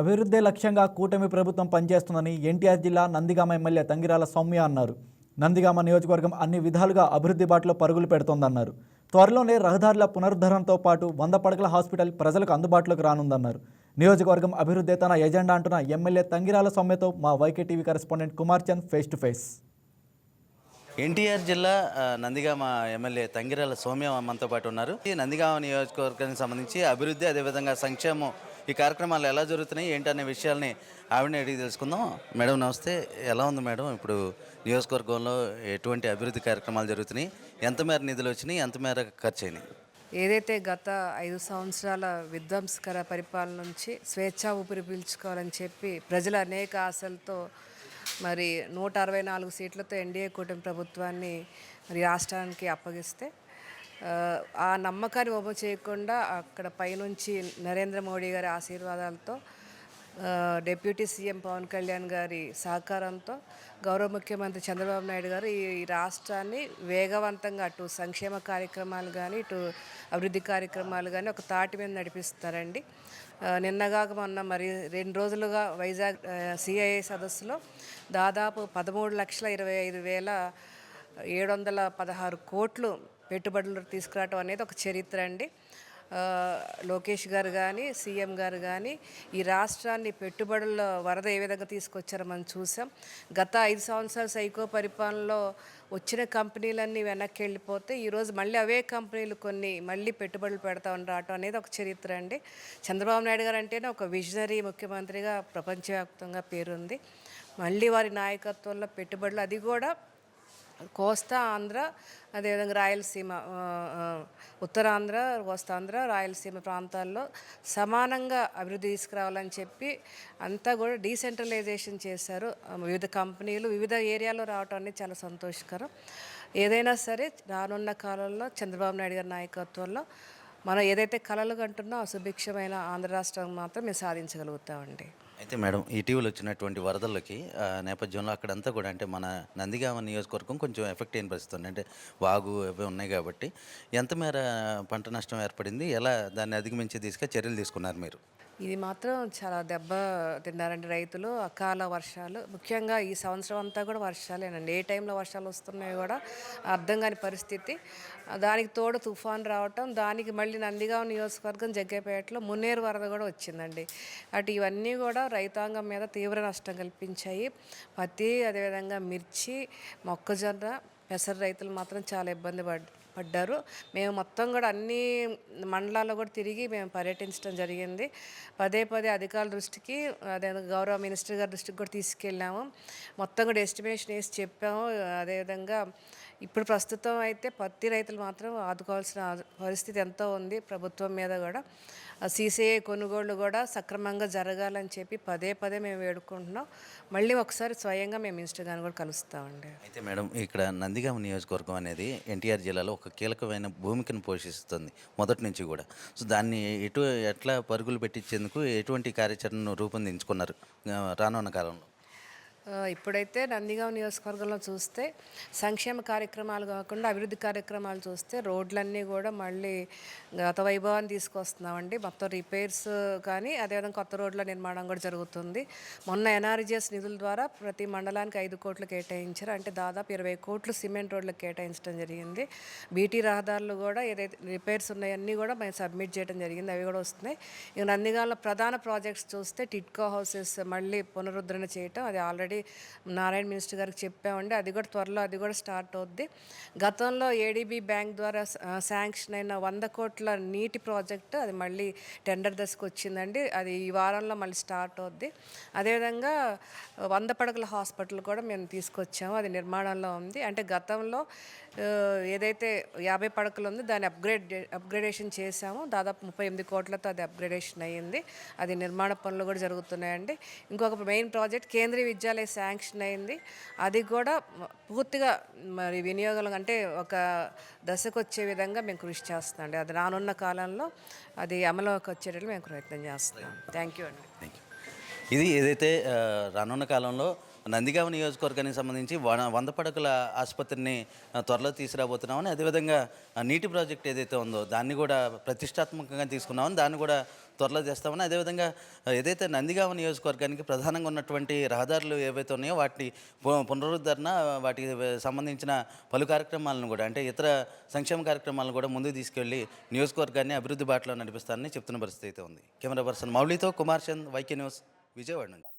అభివృద్ధి లక్ష్యంగా కూటమి ప్రభుత్వం పనిచేస్తుందని ఎన్టీఆర్ జిల్లా నందిగామ ఎమ్మెల్యే తంగిరాల సౌమ్య అన్నారు. నందిగామ నియోజకవర్గం అన్ని విధాలుగా అభివృద్ధి బాటలో పరుగులు పెడుతోందన్నారు. త్వరలోనే రహదారుల పునరుద్ధరణతో పాటు 100 పడకల హాస్పిటల్ ప్రజలకు అందుబాటులోకి రానుందన్నారు. నియోజకవర్గం అభివృద్ధి తన ఎజెండా అంటున్న ఎమ్మెల్యే తంగిరాల సౌమ్యతో మా YK TV correspondent Kumar Chand face to face. NTR జిల్లా నందిగామ ఎమ్మెల్యే తంగిరాల సౌమ్య మనతో పాటు ఉన్నారు. ఈ నందిగామ నియోజకవర్గానికి సంబంధించి అభివృద్ధి, అదేవిధంగా సంక్షేమం, ఈ కార్యక్రమాలు ఎలా జరుగుతున్నాయి ఏంటనే విషయాల్ని ఆవిడని అడిగి తెలుసుకుందాం. మేడం నమస్తే, ఎలా ఉంది మేడం? ఇప్పుడు నియోజకవర్గంలో ఎటువంటి అభివృద్ధి కార్యక్రమాలు జరుగుతున్నాయి? ఎంత మేర నిధులు వచ్చినాయి, ఎంత మేర ఖర్చు అయినాయి? ఏదైతే గత 5 సంవత్సరాల విధ్వంసకర పరిపాలన నుంచి స్వేచ్ఛా ఊపిరి పీల్చుకోవాలని చెప్పి ప్రజలు అనేక ఆశలతో మరి 164 సీట్లతో ఎన్డీఏ కూటమి ప్రభుత్వాన్ని మరి రాష్ట్రానికి అప్పగిస్తే ఆ నమ్మకాన్ని ఒమ్ము చేయకుండా అక్కడ పైనుంచి నరేంద్ర మోడీ గారి ఆశీర్వాదాలతో డిప్యూటీ సీఎం పవన్ కళ్యాణ్ గారి సహకారంతో గౌరవ ముఖ్యమంత్రి చంద్రబాబు నాయుడు గారు ఈ రాష్ట్రాన్ని వేగవంతంగా అటు సంక్షేమ కార్యక్రమాలు కానీ ఇటు అభివృద్ధి కార్యక్రమాలు కానీ ఒక తాటి మీద నడిపిస్తారండి. నిన్నగాక మొన్న మరి 2 రోజులుగా వైజాగ్ సిఐఏ సదస్సులో దాదాపు 13,25,716 కోట్లు పెట్టుబడులు తీసుకురావడం అనేది ఒక చరిత్ర అండి. లోకేష్ గారు కానీ సీఎం గారు కానీ ఈ రాష్ట్రాన్ని పెట్టుబడుల వరద ఏ విధంగా తీసుకొచ్చారో మనం చూసాం. గత 5 సంవత్సరాల సైకో పరిపాలనలో వచ్చిన కంపెనీలన్నీ వెనక్కి వెళ్ళిపోతే ఈరోజు మళ్ళీ అవే కంపెనీలు కొన్ని మళ్ళీ పెట్టుబడులు పెడతామని రావటం అనేది ఒక చరిత్ర అండి. చంద్రబాబు నాయుడు గారు అంటేనే ఒక విజనరీ ముఖ్యమంత్రిగా ప్రపంచవ్యాప్తంగా పేరుంది. మళ్ళీ వారి నాయకత్వంలో పెట్టుబడులు, అది కూడా కోస్తా ఆంధ్ర, అదేవిధంగా రాయలసీమ, ఉత్తరాంధ్ర, కోస్తాంధ్ర, రాయలసీమ ప్రాంతాల్లో సమానంగా అభివృద్ధి తీసుకురావాలని చెప్పి అంతా కూడా డీసెంట్రలైజేషన్ చేశారు. వివిధ కంపెనీలు వివిధ ఏరియాలో రావటం అనేది చాలా సంతోషకరం. ఏదైనా సరే రానున్న కాలంలో చంద్రబాబు నాయుడు గారి నాయకత్వంలో మనం ఏదైతే కలలు కంటున్నో ఆ సుభిక్షమైన ఆంధ్ర రాష్ట్రం మాత్రం మేము సాధించగలుగుతామండి. అయితే మేడం, ఇటీవల వచ్చినటువంటి వరదలకి నేపథ్యంలో అక్కడంతా కూడా అంటే మన నందిగామ నియోజకవర్గం కొంచెం ఎఫెక్ట్ అయిన పరిస్థితి ఉంది. అంటే వాగు అవి ఉన్నాయి కాబట్టి ఎంత మేర పంట నష్టం ఏర్పడింది, ఎలా దాన్ని అధిగమించి చర్యలు తీసుకున్నారు మీరు? ఇది మాత్రం చాలా దెబ్బ తిన్నారండి రైతులు. అకాల వర్షాలు, ముఖ్యంగా ఈ సంవత్సరం అంతా కూడా వర్షాలేనండి. ఏ టైంలో వర్షాలు వస్తున్నాయో కూడా అర్థం కాని పరిస్థితి. దానికి తోడు తుఫాన్ రావటం, దానికి మళ్ళీ నందిగామ నియోజకవర్గం జగ్గేపేటలో మున్నేరు వరద కూడా వచ్చిందండి. అటు ఇవన్నీ కూడా రైతాంగం మీద తీవ్ర నష్టం కల్పించాయి. పత్తి, అదేవిధంగా మిర్చి, మొక్కజొన్న, పెసర రైతులు మాత్రం చాలా ఇబ్బంది పడ్డారు. మేము మొత్తం కూడా అన్ని మండలాల్లో కూడా తిరిగి మేము పర్యటించడం జరిగింది. పదే అధికారుల దృష్టికి, అదే గౌరవ మినిస్టర్ గారి దృష్టికి కూడా తీసుకెళ్ళాము. మొత్తం కూడా ఎస్టిమేషన్ వేసి చెప్పాము. అదేవిధంగా ఇప్పుడు ప్రస్తుతం అయితే పత్తి రైతులు మాత్రం ఆదుకోవాల్సిన పరిస్థితి ఎంతో ఉంది. ప్రభుత్వం మీద కూడా సీసీఐ కొనుగోళ్లు కూడా సక్రమంగా జరగాలని చెప్పి పదే మేము వేడుకుంటున్నాం. మళ్ళీ ఒకసారి స్వయంగా మేము మినిస్టర్ గారిని కూడా కలుస్తామండి. అయితే మేడం, ఇక్కడ నందిగామ నియోజకవర్గం అనేది ఎన్టీఆర్ జిల్లాలో ఒక కీలకమైన భూమికను పోషిస్తుంది మొదటి నుంచి కూడా. సో దాన్ని ఎట్లా పరుగులు పెట్టించేందుకు ఎటువంటి కార్యాచరణను రూపొందించుకున్నారు రానున్న కాలంలో? ఇప్పుడైతే నందిగామ నియోజకవర్గంలో చూస్తే సంక్షేమ కార్యక్రమాలు కాకుండా అభివృద్ధి కార్యక్రమాలు చూస్తే రోడ్లన్నీ కూడా మళ్ళీ గత వైభవాన్ని తీసుకొస్తున్నామండి. మొత్తం రిపేర్స్ కానీ అదేవిధంగా కొత్త రోడ్ల నిర్మాణం కూడా జరుగుతుంది. మొన్న ఎన్ఆర్జీఎస్ నిధుల ద్వారా ప్రతి మండలానికి 5 కోట్లు కేటాయించారు. అంటే దాదాపు 20 కోట్లు సిమెంట్ రోడ్లకు కేటాయించడం జరిగింది. బీటీ రహదారులు కూడా ఏదైతే రిపేర్స్ ఉన్నాయన్నీ కూడా మేము సబ్మిట్ చేయడం జరిగింది. అవి కూడా వస్తున్నాయి. ఇక నందిగామలో ప్రధాన ప్రాజెక్ట్స్ చూస్తే టిట్కో హౌసెస్ మళ్ళీ పునరుద్ధరణ చేయటం, అది ఆల్రెడీ నారాయణ మినిస్టర్ గారికి చెప్పామండి. అది కూడా త్వరలో అది కూడా స్టార్ట్ అవుద్ది. గతంలో ఏడీబీ బ్యాంక్ ద్వారా శాంక్షన్ అయిన 100 కోట్ల నీటి ప్రాజెక్టు అది మళ్ళీ టెండర్ దశకు వచ్చిందండి. అది ఈ వారంలో మళ్ళీ స్టార్ట్ అవుద్ది. అదేవిధంగా 100 పడకల హాస్పిటల్ కూడా మేము తీసుకొచ్చాము, అది నిర్మాణంలో ఉంది. అంటే గతంలో ఏదైతే 50 పడకలు ఉందో దాన్ని అప్గ్రేడేషన్ చేశాము. దాదాపు 38 కోట్లతో అది అప్గ్రేడేషన్ అయ్యింది. అది నిర్మాణ పనులు కూడా జరుగుతున్నాయండి. ఇంకొక main project Kendriya Vidyalaya sanction అయింది. అది కూడా పూర్తిగా మరి వినియోగం అంటే ఒక దశకు వచ్చే విధంగా మేము కృషి చేస్తామండి. అది రానున్న కాలంలో అది అమలుకి వచ్చేటట్లు మేము ప్రయత్నం చేస్తున్నాం. థ్యాంక్ యూ అండి. Thank you. ఇది ఏదైతే రానున్న కాలంలో నందిగామ నియోజకవర్గానికి సంబంధించి 100 పడకల ఆసుపత్రిని త్వరలో తీసుకురాబోతున్నామని, అదేవిధంగా నీటి ప్రాజెక్ట్ ఏదైతే ఉందో దాన్ని కూడా ప్రతిష్టాత్మకంగా తీసుకున్నామని, దాన్ని కూడా త్వరలో చేస్తామని, అదేవిధంగా ఏదైతే నందిగామ నియోజకవర్గానికి ప్రధానంగా ఉన్నటువంటి రహదారులు ఏవైతే ఉన్నాయో వాటి పునరుద్ధరణ, వాటికి సంబంధించిన పలు కార్యక్రమాలను కూడా, అంటే ఇతర సంక్షేమ కార్యక్రమాలను కూడా ముందుకు తీసుకెళ్లి నియోజకవర్గాన్ని అభివృద్ధి బాటలో నడిపిస్తారని చెప్తున్న పరిస్థితి అయితే ఉంది. కెమెరా పర్సన్ మౌలితో కుమార్ చంద్, వైకే న్యూస్, విజయవాడ నుంచి.